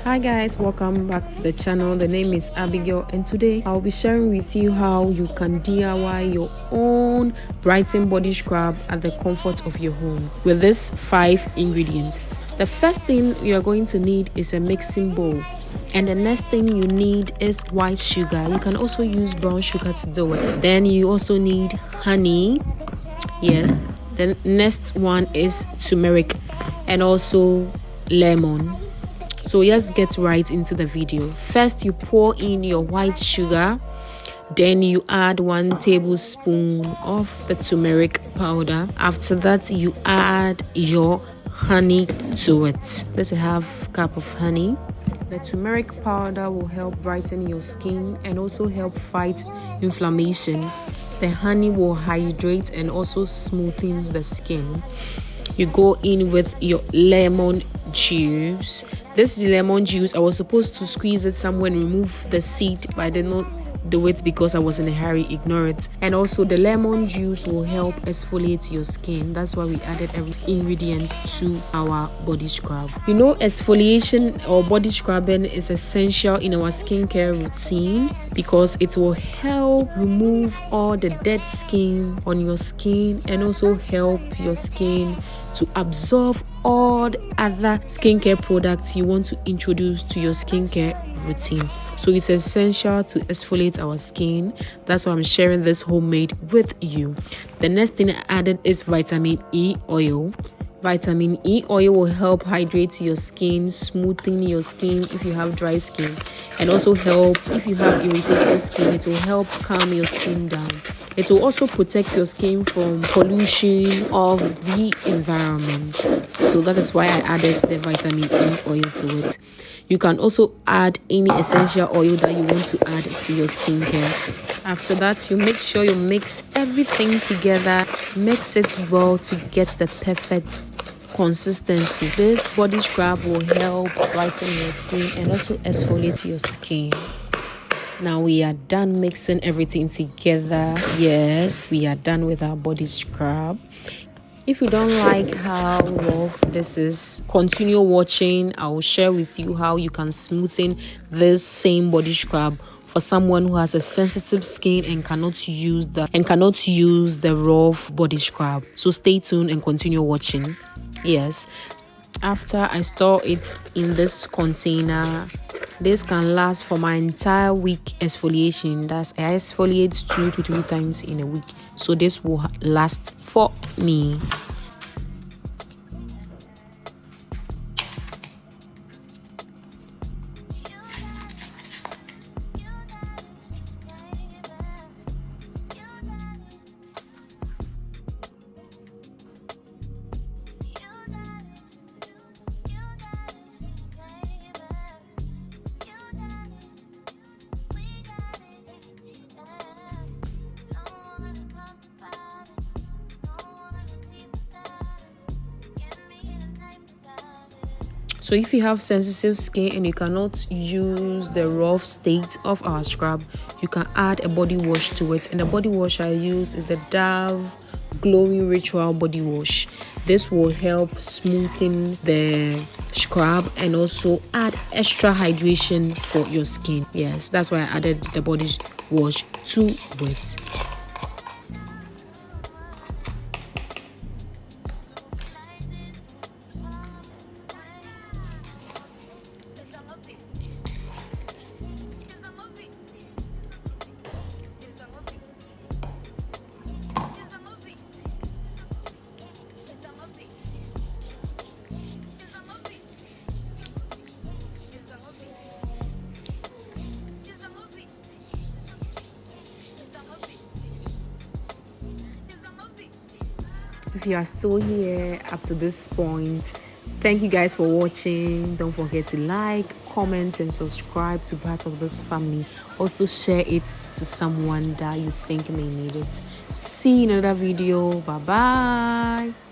Hi guys, welcome back to the channel. The name is Abigail and today I'll be sharing with you how you can DIY your own brightening body scrub at the comfort of your home with these 5 ingredients. The first thing you're going to need is a mixing bowl, and the next thing you need is white sugar. You can also use brown sugar to do it. Then you also need honey. Yes, the next one is turmeric and also lemon. So let's get right into the video. First, you pour in your white sugar, then you add 1 tablespoon of the turmeric powder. After that, you add your honey to it. Let's have a cup of honey. The turmeric powder will help brighten your skin and also help fight inflammation. The honey will hydrate and also smoothens the skin. You go in with your lemon juice. This is lemon juice. I was supposed to squeeze it somewhere and remove the seed, but I did not do it because I was in a hurry. Ignore it. And also the lemon juice will help exfoliate your skin. That's why we added every ingredient to our body scrub. You know, exfoliation or body scrubbing is essential in our skincare routine because it will help remove all the dead skin on your skin and also help your skin to absorb all the other skincare products you want to introduce to your skincare routine. So it's essential to exfoliate our skin. That's why I'm sharing this homemade with you. The next thing I added is vitamin E oil. Vitamin E oil will help hydrate your skin, smoothen your skin if you have dry skin, and also help if you have irritated skin. It will help calm your skin down. It will also protect your skin from pollution of the environment. So that is why I added the vitamin E oil to it. You can also add any essential oil that you want to add to your skincare. After that, you make sure you mix everything together. Mix it well to get the perfect consistency. This body scrub will help brighten your skin and also exfoliate your skin. Now we are done mixing everything together. Yes, we are done with our body scrub. If you don't like how rough this is, continue watching. I will share with you how you can smoothen this same body scrub for someone who has a sensitive skin and cannot use the rough body scrub. So stay tuned and continue watching. Yes, after I store it in this container, this can last for my entire week exfoliation. That's I exfoliate 2 to 3 times in a week, so this will last for me. So if you have sensitive skin and you cannot use the rough state of our scrub, you can add a body wash to it. And the body wash I use is the Dove Glowing Ritual Body Wash. This will help smoothen the scrub and also add extra hydration for your skin. Yes, that's why I added the body wash to it. If you are still here up to this point, thank you guys for watching. Don't forget to like, comment and subscribe to part of this family. Also share it to someone that you think may need it. See you in another video. Bye bye.